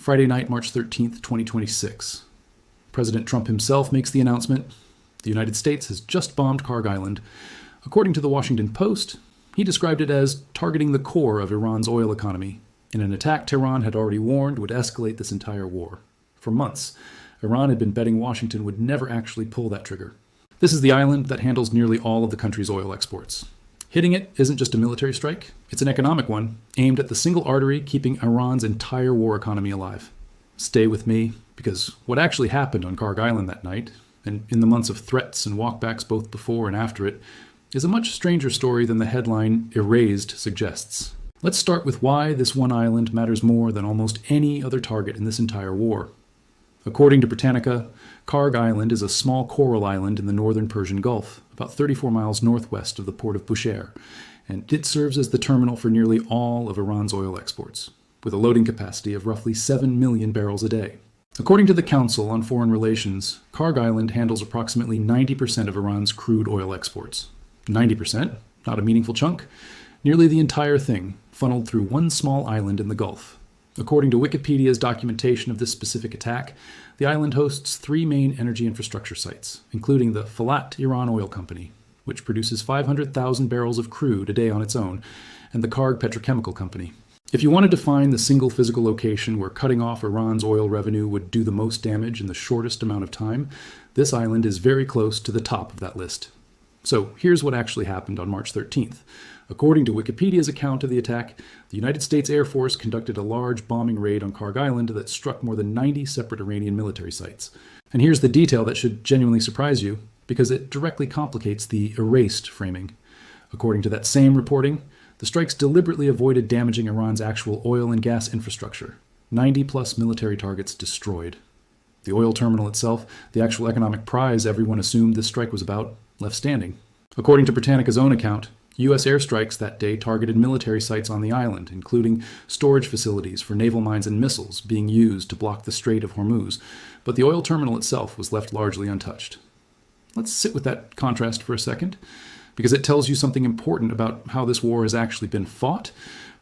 Friday night, March 13th, 2026. President Trump himself makes the announcement. The United States has just bombed Kharg Island. According to the Washington Post, he described it as targeting the core of Iran's oil economy, in an attack Tehran had already warned would escalate this entire war. For months, Iran had been betting Washington would never actually pull that trigger. This is the island that handles nearly all of the country's oil exports. Hitting it isn't just a military strike, it's an economic one, aimed at the single artery keeping Iran's entire war economy alive. Stay with me, because what actually happened on Kharg Island that night, and in the months of threats and walkbacks both before and after it, is a much stranger story than the headline "Erased" suggests. Let's start with why this one island matters more than almost any other target in this entire war. According to Britannica, Kharg Island is a small coral island in the northern Persian Gulf, about 34 miles northwest of the port of Bushehr, and it serves as the terminal for nearly all of Iran's oil exports, with a loading capacity of roughly 7 million barrels a day. According to the Council on Foreign Relations, Kharg Island handles approximately 90% of Iran's crude oil exports. 90%, not a meaningful chunk, nearly the entire thing, funneled through one small island in the Gulf. According to Wikipedia's documentation of this specific attack, the island hosts 3 main energy infrastructure sites, including the Falat Iran Oil Company, which produces 500,000 barrels of crude a day on its own, and the Kharg Petrochemical Company. If you wanted to find the single physical location where cutting off Iran's oil revenue would do the most damage in the shortest amount of time, this island is very close to the top of that list. So here's what actually happened on March 13th. According to Wikipedia's account of the attack, the United States Air Force conducted a large bombing raid on Kharg Island that struck more than 90 separate Iranian military sites. And here's the detail that should genuinely surprise you, because it directly complicates the erased framing. According to that same reporting, the strikes deliberately avoided damaging Iran's actual oil and gas infrastructure. 90-plus military targets destroyed. The oil terminal itself, the actual economic prize everyone assumed this strike was about, left standing. According to Britannica's own account, U.S. airstrikes that day targeted military sites on the island, including storage facilities for naval mines and missiles being used to block the Strait of Hormuz, but the oil terminal itself was left largely untouched. Let's sit with that contrast for a second, because it tells you something important about how this war has actually been fought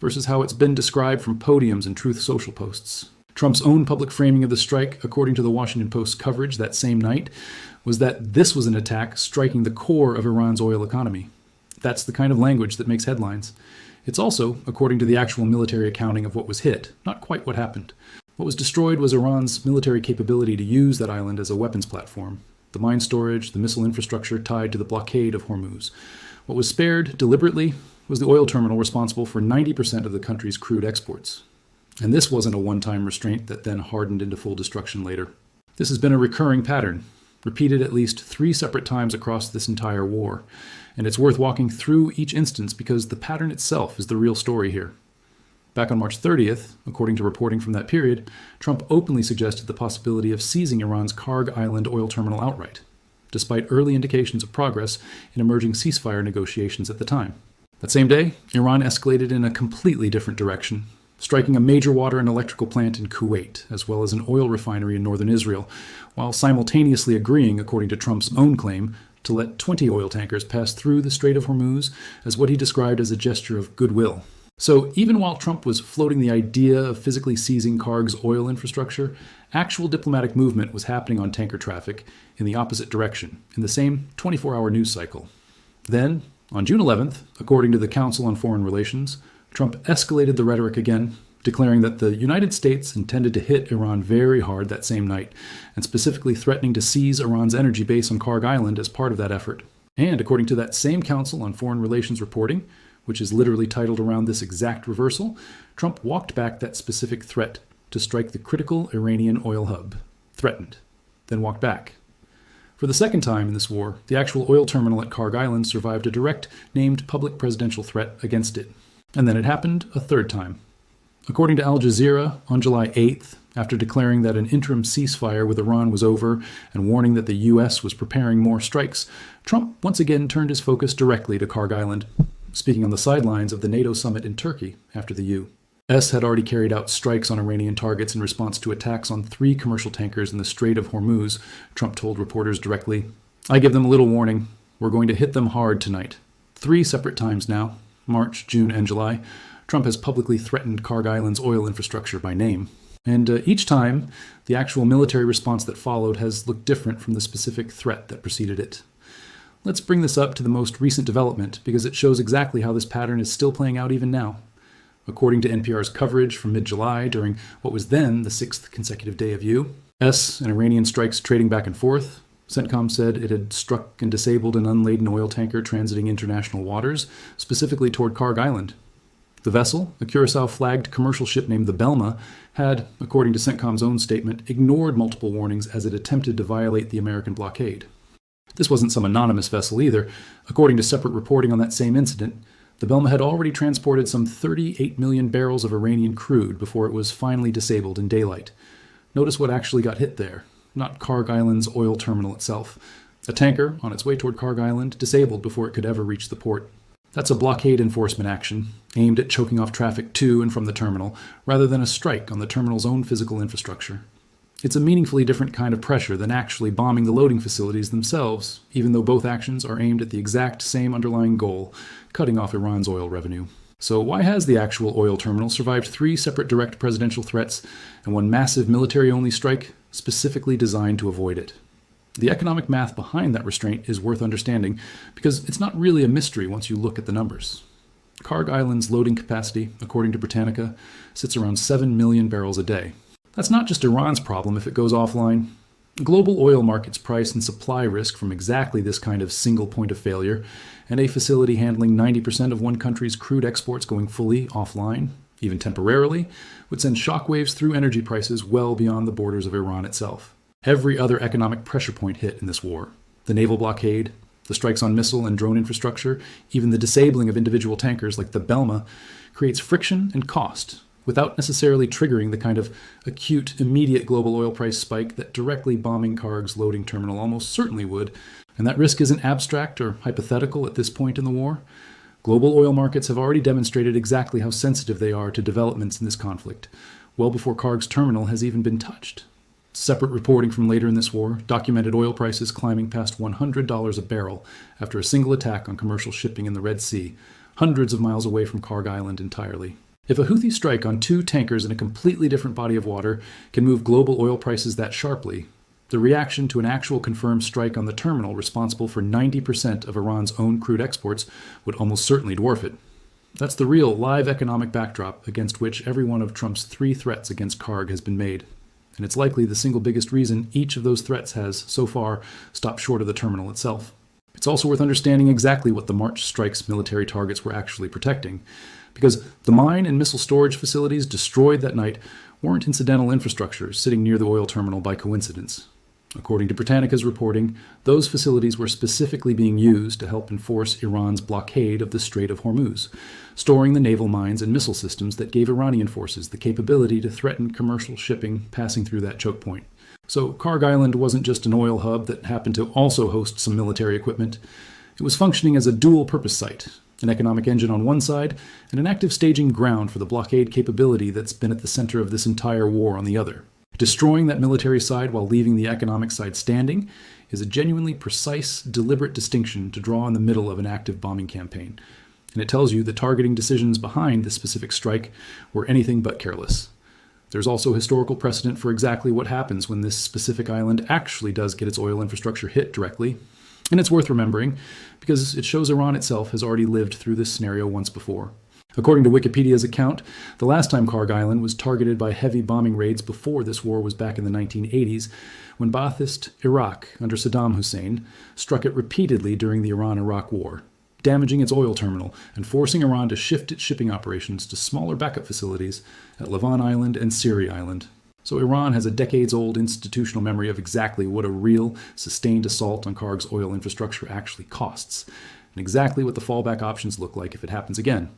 versus how it's been described from podiums and Truth Social posts. Trump's own public framing of the strike, according to the Washington Post's coverage that same night, was that this was an attack striking the core of Iran's oil economy. That's the kind of language that makes headlines. It's also, according to the actual military accounting of what was hit, not quite what happened. What was destroyed was Iran's military capability to use that island as a weapons platform, the mine storage, the missile infrastructure tied to the blockade of Hormuz. What was spared, deliberately, was the oil terminal responsible for 90% of the country's crude exports. And this wasn't a one-time restraint that then hardened into full destruction later. This has been a recurring pattern, repeated at least 3 separate times across this entire war. And it's worth walking through each instance because the pattern itself is the real story here. Back on March 30th, according to reporting from that period, Trump openly suggested the possibility of seizing Iran's Kharg Island oil terminal outright, despite early indications of progress in emerging ceasefire negotiations at the time. That same day, Iran escalated in a completely different direction, striking a major water and electrical plant in Kuwait, as well as an oil refinery in northern Israel, while simultaneously agreeing, according to Trump's own claim, to let 20 oil tankers pass through the Strait of Hormuz as what he described as a gesture of goodwill. So even while Trump was floating the idea of physically seizing Kharg's oil infrastructure, actual diplomatic movement was happening on tanker traffic in the opposite direction, in the same 24-hour news cycle. Then, on June 11th, according to the Council on Foreign Relations, Trump escalated the rhetoric again, declaring that the United States intended to hit Iran very hard that same night, and specifically threatening to seize Iran's energy base on Kharg Island as part of that effort. And according to that same Council on Foreign Relations reporting, which is literally titled around this exact reversal, Trump walked back that specific threat to strike the critical Iranian oil hub. Threatened, then walked back. For the second time in this war, the actual oil terminal at Kharg Island survived a direct, named public presidential threat against it. And then it happened a third time. According to Al Jazeera, on July 8th, after declaring that an interim ceasefire with Iran was over and warning that the U.S. was preparing more strikes, Trump once again turned his focus directly to Kharg Island, speaking on the sidelines of the NATO summit in Turkey after the U.S. had already carried out strikes on Iranian targets in response to attacks on 3 commercial tankers in the Strait of Hormuz. Trump told reporters directly, "I give them a little warning. We're going to hit them hard tonight." 3 separate times now, March, June, and July, Trump has publicly threatened Kharg Island's oil infrastructure by name. And each time, the actual military response that followed has looked different from the specific threat that preceded it. Let's bring this up to the most recent development because it shows exactly how this pattern is still playing out even now. According to NPR's coverage from mid-July, during what was then the 6th consecutive day of U.S. and Iranian strikes trading back and forth, CENTCOM said it had struck and disabled an unladen oil tanker transiting international waters, specifically toward Kharg Island. The vessel, a Curacao-flagged commercial ship named the Belma, had, according to CENTCOM's own statement, ignored multiple warnings as it attempted to violate the American blockade. This wasn't some anonymous vessel either. According to separate reporting on that same incident, the Belma had already transported some 38 million barrels of Iranian crude before it was finally disabled in daylight. Notice what actually got hit there. Not Kharg Island's oil terminal itself. A tanker, on its way toward Kharg Island, disabled before it could ever reach the port. That's a blockade enforcement action, aimed at choking off traffic to and from the terminal, rather than a strike on the terminal's own physical infrastructure. It's a meaningfully different kind of pressure than actually bombing the loading facilities themselves, even though both actions are aimed at the exact same underlying goal, cutting off Iran's oil revenue. So why has the actual oil terminal survived 3 separate direct presidential threats and one massive military-only strike specifically designed to avoid it? The economic math behind that restraint is worth understanding because it's not really a mystery once you look at the numbers. Kharg Island's loading capacity, according to Britannica, sits around 7 million barrels a day. That's not just Iran's problem if it goes offline. Global oil markets price and supply risk from exactly this kind of single point of failure, and a facility handling 90% of one country's crude exports going fully offline, even temporarily, would send shockwaves through energy prices well beyond the borders of Iran itself. Every other economic pressure point hit in this war. The naval blockade, the strikes on missile and drone infrastructure, even the disabling of individual tankers like the Belma, creates friction and cost, without necessarily triggering the kind of acute, immediate global oil price spike that directly bombing Kharg's loading terminal almost certainly would. And that risk isn't abstract or hypothetical at this point in the war. Global oil markets have already demonstrated exactly how sensitive they are to developments in this conflict, well before Kharg's terminal has even been touched. Separate reporting from later in this war documented oil prices climbing past $100 a barrel after a single attack on commercial shipping in the Red Sea, hundreds of miles away from Kharg Island entirely. If a Houthi strike on 2 tankers in a completely different body of water can move global oil prices that sharply, the reaction to an actual confirmed strike on the terminal responsible for 90% of Iran's own crude exports would almost certainly dwarf it. That's the real live economic backdrop against which every one of Trump's 3 threats against Kharg has been made. And it's likely the single biggest reason each of those threats has, so far, stopped short of the terminal itself. It's also worth understanding exactly what the March strike's military targets were actually protecting, because the mine and missile storage facilities destroyed that night weren't incidental infrastructures sitting near the oil terminal by coincidence. According to Britannica's reporting, those facilities were specifically being used to help enforce Iran's blockade of the Strait of Hormuz, storing the naval mines and missile systems that gave Iranian forces the capability to threaten commercial shipping passing through that choke point. So Kharg Island wasn't just an oil hub that happened to also host some military equipment. It was functioning as a dual-purpose site, an economic engine on one side and an active staging ground for the blockade capability that's been at the center of this entire war on the other. Destroying that military side while leaving the economic side standing is a genuinely precise, deliberate distinction to draw in the middle of an active bombing campaign. And it tells you the targeting decisions behind this specific strike were anything but careless. There's also historical precedent for exactly what happens when this specific island actually does get its oil infrastructure hit directly. And it's worth remembering because it shows Iran itself has already lived through this scenario once before. According to Wikipedia's account, the last time Kharg Island was targeted by heavy bombing raids before this war was back in the 1980s, when Ba'athist Iraq under Saddam Hussein struck it repeatedly during the Iran-Iraq War, damaging its oil terminal and forcing Iran to shift its shipping operations to smaller backup facilities at Lavon Island and Siri Island. So Iran has a decades-old institutional memory of exactly what a real, sustained assault on Kharg's oil infrastructure actually costs, and exactly what the fallback options look like if it happens again.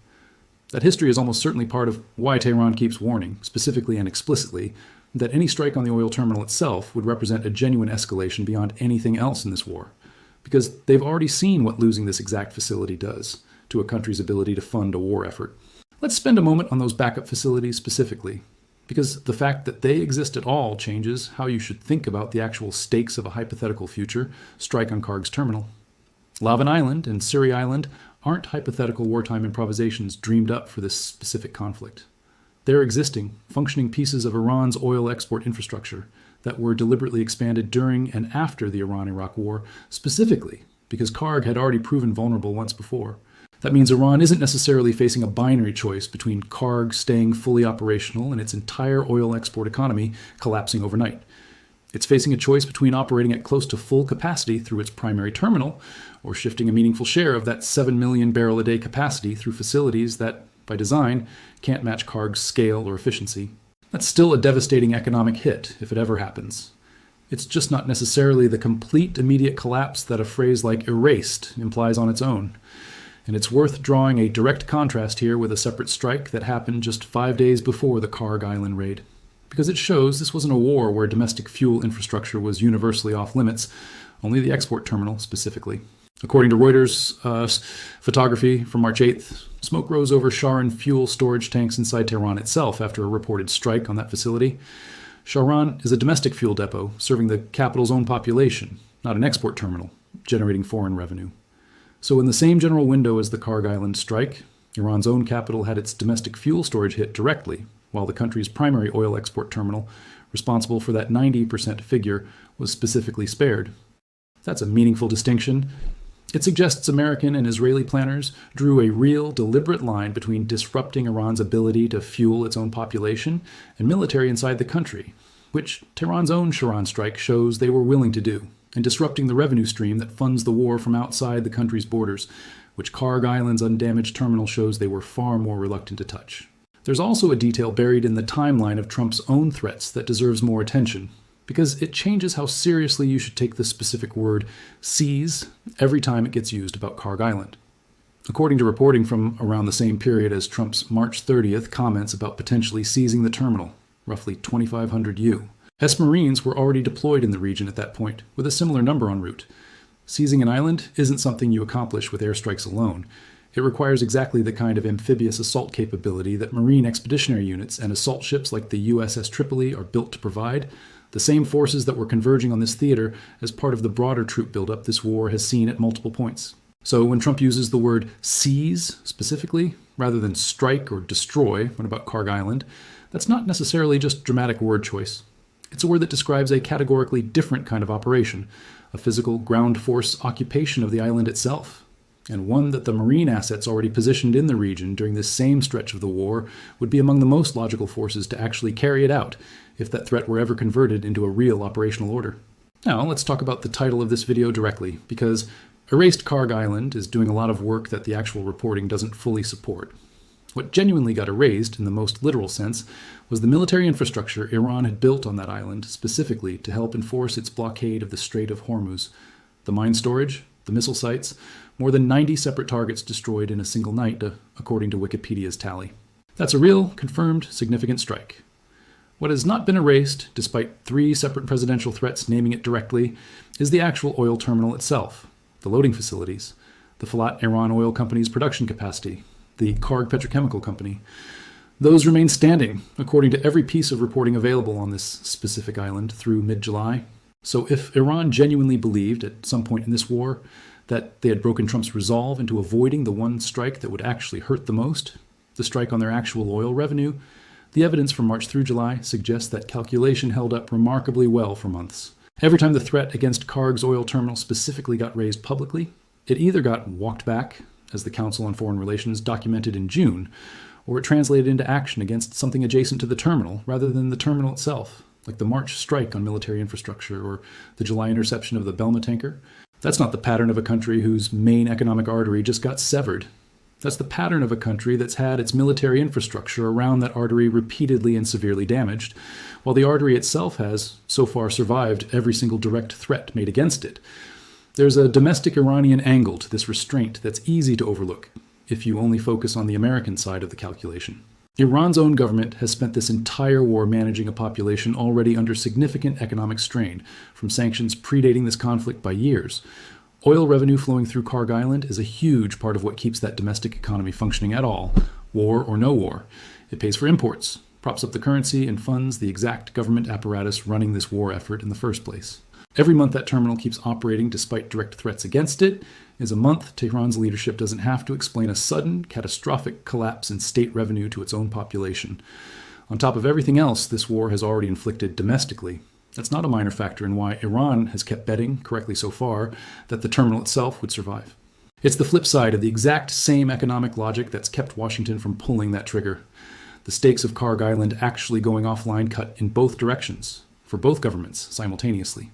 That history is almost certainly part of why Tehran keeps warning, specifically and explicitly, that any strike on the oil terminal itself would represent a genuine escalation beyond anything else in this war, because they've already seen what losing this exact facility does to a country's ability to fund a war effort. Let's spend a moment on those backup facilities specifically, because the fact that they exist at all changes how you should think about the actual stakes of a hypothetical future strike on Kharg's terminal. Lavon Island and Siri Island aren't hypothetical wartime improvisations dreamed up for this specific conflict. They're existing, functioning pieces of Iran's oil export infrastructure that were deliberately expanded during and after the Iran-Iraq War, specifically because Kharg had already proven vulnerable once before. That means Iran isn't necessarily facing a binary choice between Kharg staying fully operational and its entire oil export economy collapsing overnight. It's facing a choice between operating at close to full capacity through its primary terminal or shifting a meaningful share of that 7 million barrel a day capacity through facilities that, by design, can't match Kharg's scale or efficiency. That's still a devastating economic hit if it ever happens. It's just not necessarily the complete immediate collapse that a phrase like "erased" implies on its own. And it's worth drawing a direct contrast here with a separate strike that happened just 5 days before the Kharg Island raid. Because it shows this wasn't a war where domestic fuel infrastructure was universally off limits, only the export terminal specifically. According to Reuters photography from March 8th, smoke rose over Shahran fuel storage tanks inside Tehran itself after a reported strike on that facility. Shahran is a domestic fuel depot serving the capital's own population, not an export terminal, generating foreign revenue. So in the same general window as the Kharg Island strike, Iran's own capital had its domestic fuel storage hit directly, while the country's primary oil export terminal, responsible for that 90% figure, was specifically spared. That's a meaningful distinction. It suggests American and Israeli planners drew a real, deliberate line between disrupting Iran's ability to fuel its own population and military inside the country, which Tehran's own Shahran strike shows they were willing to do, and disrupting the revenue stream that funds the war from outside the country's borders, which Kharg Island's undamaged terminal shows they were far more reluctant to touch. There's also a detail buried in the timeline of Trump's own threats that deserves more attention, because it changes how seriously you should take the specific word "seize" every time it gets used about Kharg Island. According to reporting from around the same period as Trump's March 30th comments about potentially seizing the terminal, roughly 2,500 U, Marines were already deployed in the region at that point, with a similar number en route. Seizing an island isn't something you accomplish with airstrikes alone. It requires exactly the kind of amphibious assault capability that Marine expeditionary units and assault ships like the USS Tripoli are built to provide, the same forces that were converging on this theater as part of the broader troop buildup this war has seen at multiple points. So when Trump uses the word "seize" specifically, rather than strike or destroy when about Kharg Island, that's not necessarily just dramatic word choice. It's a word that describes a categorically different kind of operation, a physical ground force occupation of the island itself, and one that the Marine assets already positioned in the region during this same stretch of the war would be among the most logical forces to actually carry it out if that threat were ever converted into a real operational order. Now, let's talk about the title of this video directly, because Erased Kharg Island is doing a lot of work that the actual reporting doesn't fully support. What genuinely got erased, in the most literal sense, was the military infrastructure Iran had built on that island specifically to help enforce its blockade of the Strait of Hormuz. The mine storage, the missile sites, more than 90 separate targets destroyed in a single night, according to Wikipedia's tally. That's a real, confirmed, significant strike. What has not been erased, despite 3 separate presidential threats naming it directly, is the actual oil terminal itself, the loading facilities, the Falat Iran Oil Company's production capacity, the Kharg Petrochemical Company. Those remain standing, according to every piece of reporting available on this specific island through mid-July. So if Iran genuinely believed at some point in this war that they had broken Trump's resolve into avoiding the one strike that would actually hurt the most, the strike on their actual oil revenue, the evidence from March through July suggests that calculation held up remarkably well for months. Every time the threat against Kharg's oil terminal specifically got raised publicly, it either got walked back, as the Council on Foreign Relations documented in June, or it translated into action against something adjacent to the terminal rather than the terminal itself, like the March strike on military infrastructure or the July interception of the Belma tanker. That's not the pattern of a country whose main economic artery just got severed. That's the pattern of a country that's had its military infrastructure around that artery repeatedly and severely damaged, while the artery itself has, so far, survived every single direct threat made against it. There's a domestic Iranian angle to this restraint that's easy to overlook if you only focus on the American side of the calculation. Iran's own government has spent this entire war managing a population already under significant economic strain, from sanctions predating this conflict by years. Oil revenue flowing through Kharg Island is a huge part of what keeps that domestic economy functioning at all, war or no war. It pays for imports, props up the currency, and funds the exact government apparatus running this war effort in the first place. Every month that terminal keeps operating despite direct threats against it is a month Tehran's leadership doesn't have to explain a sudden, catastrophic collapse in state revenue to its own population. On top of everything else this war has already inflicted domestically. That's not a minor factor in why Iran has kept betting, correctly so far, that the terminal itself would survive. It's the flip side of the exact same economic logic that's kept Washington from pulling that trigger. The stakes of Kharg Island actually going offline cut in both directions, for both governments simultaneously.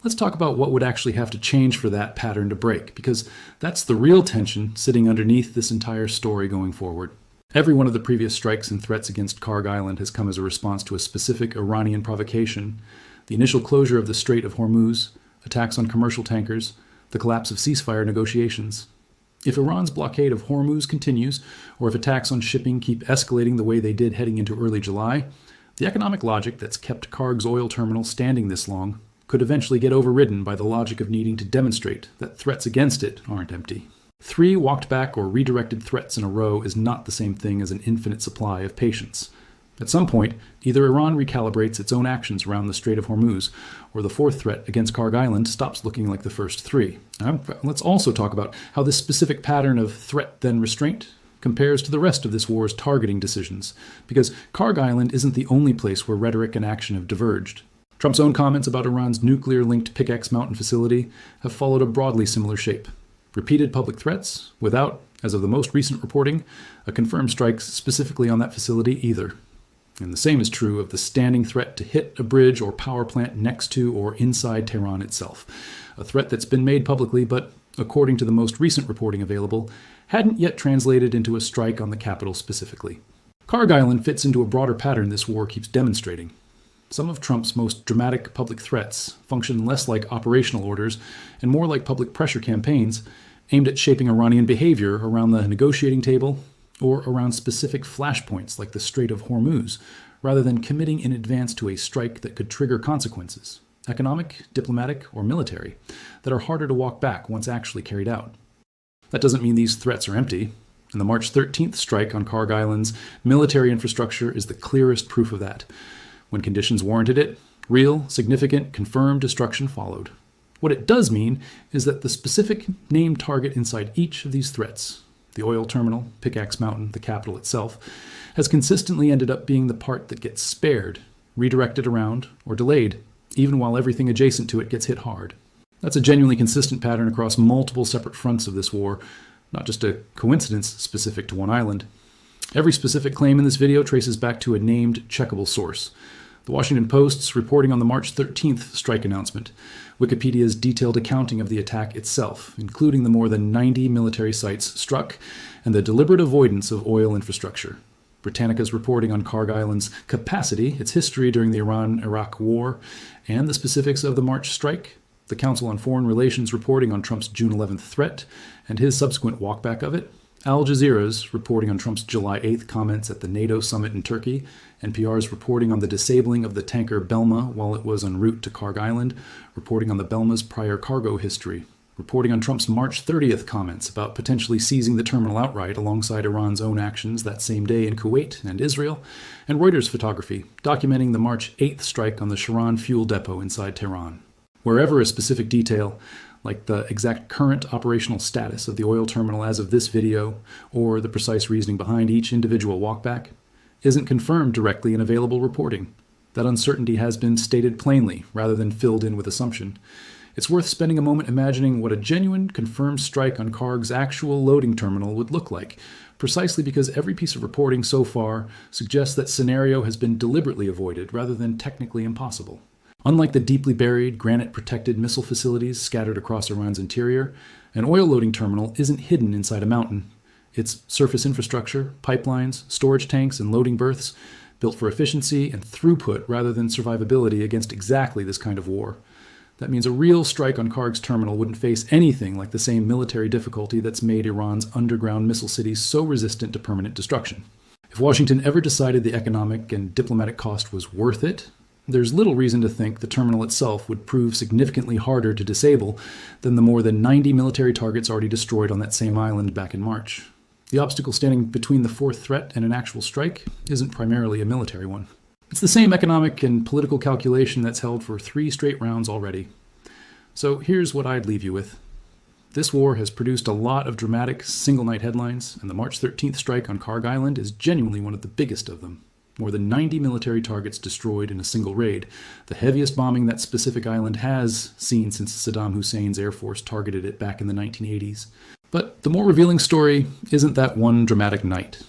Let's talk about what would actually have to change for that pattern to break, because that's the real tension sitting underneath this entire story going forward. Every one of the previous strikes and threats against Kharg Island has come as a response to a specific Iranian provocation: the initial closure of the Strait of Hormuz, attacks on commercial tankers, the collapse of ceasefire negotiations. If Iran's blockade of Hormuz continues, or if attacks on shipping keep escalating the way they did heading into early July, the economic logic that's kept Kharg's oil terminal standing this long could eventually get overridden by the logic of needing to demonstrate that threats against it aren't empty. 3 walked back or redirected threats in a row is not the same thing as an infinite supply of patience. At some point, either Iran recalibrates its own actions around the Strait of Hormuz, or the 4th threat against Kharg Island stops looking like the first 3. Now, let's also talk about how this specific pattern of threat then restraint compares to the rest of this war's targeting decisions, because Kharg Island isn't the only place where rhetoric and action have diverged. Trump's own comments about Iran's nuclear-linked Pickaxe Mountain facility have followed a broadly similar shape. Repeated public threats, without, as of the most recent reporting, a confirmed strike specifically on that facility either. And the same is true of the standing threat to hit a bridge or power plant next to or inside Tehran itself, a threat that's been made publicly but, according to the most recent reporting available, hadn't yet translated into a strike on the capital specifically. Kharg Island fits into a broader pattern this war keeps demonstrating. Some of Trump's most dramatic public threats function less like operational orders and more like public pressure campaigns aimed at shaping Iranian behavior around the negotiating table or around specific flashpoints like the Strait of Hormuz, rather than committing in advance to a strike that could trigger consequences, economic, diplomatic, or military, that are harder to walk back once actually carried out. That doesn't mean these threats are empty, and the March 13th strike on Kharg Island's military infrastructure is the clearest proof of that. When conditions warranted it, real, significant, confirmed destruction followed. What it does mean is that the specific named target inside each of these threats, the oil terminal, Pickaxe Mountain, the capital itself, has consistently ended up being the part that gets spared, redirected around, or delayed, even while everything adjacent to it gets hit hard. That's a genuinely consistent pattern across multiple separate fronts of this war, not just a coincidence specific to one island. Every specific claim in this video traces back to a named, checkable source. The Washington Post's reporting on the March 13th strike announcement, Wikipedia's detailed accounting of the attack itself, including the more than 90 military sites struck and the deliberate avoidance of oil infrastructure, Britannica's reporting on Kharg Island's capacity, its history during the Iran-Iraq War, and the specifics of the March strike, the Council on Foreign Relations reporting on Trump's June 11th threat and his subsequent walkback of it, Al Jazeera's reporting on Trump's July 8th comments at the NATO summit in Turkey, NPR's reporting on the disabling of the tanker Belma while it was en route to Kharg Island, reporting on the Belma's prior cargo history, reporting on Trump's March 30th comments about potentially seizing the terminal outright alongside Iran's own actions that same day in Kuwait and Israel, and Reuters photography documenting the March 8th strike on the Sharan fuel depot inside Tehran. Wherever a specific detail, like the exact current operational status of the oil terminal as of this video, or the precise reasoning behind each individual walkback, isn't confirmed directly in available reporting. That uncertainty has been stated plainly, rather than filled in with assumption. It's worth spending a moment imagining what a genuine, confirmed strike on Kharg's actual loading terminal would look like, precisely because every piece of reporting so far suggests that scenario has been deliberately avoided, rather than technically impossible. Unlike the deeply buried, granite-protected missile facilities scattered across Iran's interior, an oil loading terminal isn't hidden inside a mountain. It's surface infrastructure, pipelines, storage tanks, and loading berths, built for efficiency and throughput rather than survivability against exactly this kind of war. That means a real strike on Kharg's terminal wouldn't face anything like the same military difficulty that's made Iran's underground missile cities so resistant to permanent destruction. If Washington ever decided the economic and diplomatic cost was worth it, there's little reason to think the terminal itself would prove significantly harder to disable than the more than 90 military targets already destroyed on that same island back in March. The obstacle standing between the 4th threat and an actual strike isn't primarily a military one. It's the same economic and political calculation that's held for 3 straight rounds already. So here's what I'd leave you with. This war has produced a lot of dramatic single-night headlines, and the March 13th strike on Kharg Island is genuinely one of the biggest of them. More than 90 military targets destroyed in a single raid, the heaviest bombing that specific island has seen since Saddam Hussein's Air Force targeted it back in the 1980s. But the more revealing story isn't that one dramatic night.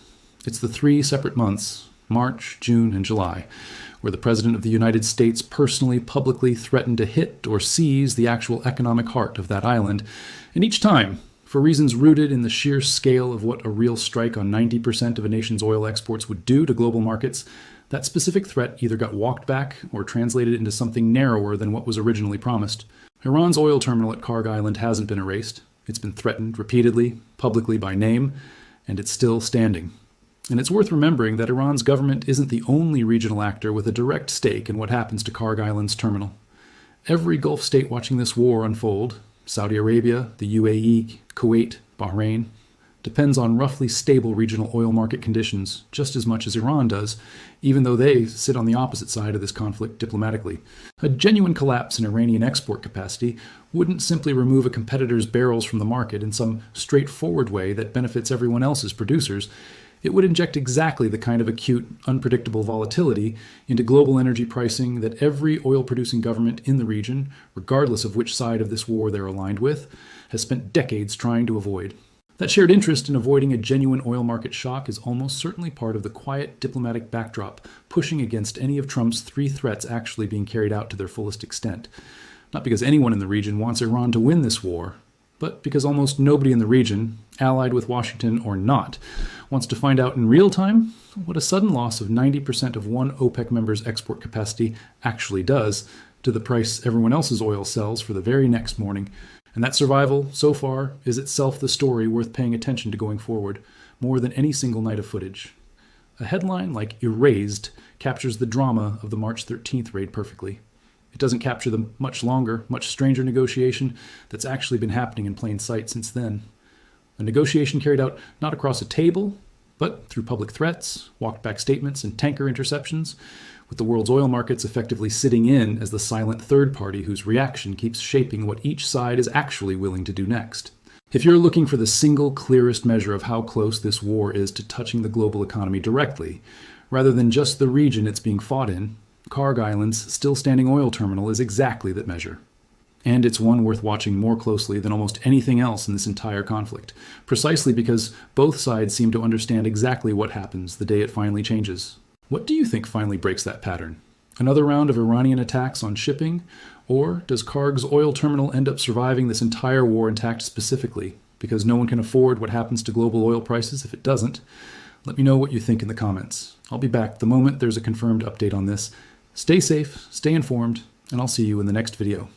It's the 3 separate months, March, June, and July, where the President of the United States personally, publicly threatened to hit or seize the actual economic heart of that island. And each time, for reasons rooted in the sheer scale of what a real strike on 90% of a nation's oil exports would do to global markets, that specific threat either got walked back or translated into something narrower than what was originally promised. Iran's oil terminal at Kharg Island hasn't been erased. It's been threatened repeatedly, publicly by name, and it's still standing. And it's worth remembering that Iran's government isn't the only regional actor with a direct stake in what happens to Kharg Island's terminal. Every Gulf state watching this war unfold, Saudi Arabia, the UAE, Kuwait, Bahrain, depends on roughly stable regional oil market conditions just as much as Iran does, even though they sit on the opposite side of this conflict diplomatically. A genuine collapse in Iranian export capacity wouldn't simply remove a competitor's barrels from the market in some straightforward way that benefits everyone else's producers. It would inject exactly the kind of acute, unpredictable volatility into global energy pricing that every oil-producing government in the region, regardless of which side of this war they're aligned with, has spent decades trying to avoid. That shared interest in avoiding a genuine oil market shock is almost certainly part of the quiet diplomatic backdrop pushing against any of Trump's 3 threats actually being carried out to their fullest extent. Not because anyone in the region wants Iran to win this war, but because almost nobody in the region, allied with Washington or not, wants to find out in real time what a sudden loss of 90% of one OPEC member's export capacity actually does to the price everyone else's oil sells for the very next morning. And that survival, so far, is itself the story worth paying attention to going forward, more than any single night of footage. A headline like "Erased" captures the drama of the March 13th raid perfectly. It doesn't capture the much longer, much stranger negotiation that's actually been happening in plain sight since then. A negotiation carried out not across a table, but through public threats, walked-back statements, and tanker interceptions, with the world's oil markets effectively sitting in as the silent third party whose reaction keeps shaping what each side is actually willing to do next. If you're looking for the single clearest measure of how close this war is to touching the global economy directly, rather than just the region it's being fought in, Kharg Island's still-standing oil terminal is exactly that measure. And it's one worth watching more closely than almost anything else in this entire conflict, precisely because both sides seem to understand exactly what happens the day it finally changes. What do you think finally breaks that pattern? Another round of Iranian attacks on shipping? Or does Kharg's oil terminal end up surviving this entire war intact specifically, because no one can afford what happens to global oil prices if it doesn't? Let me know what you think in the comments. I'll be back the moment there's a confirmed update on this. Stay safe, stay informed, and I'll see you in the next video.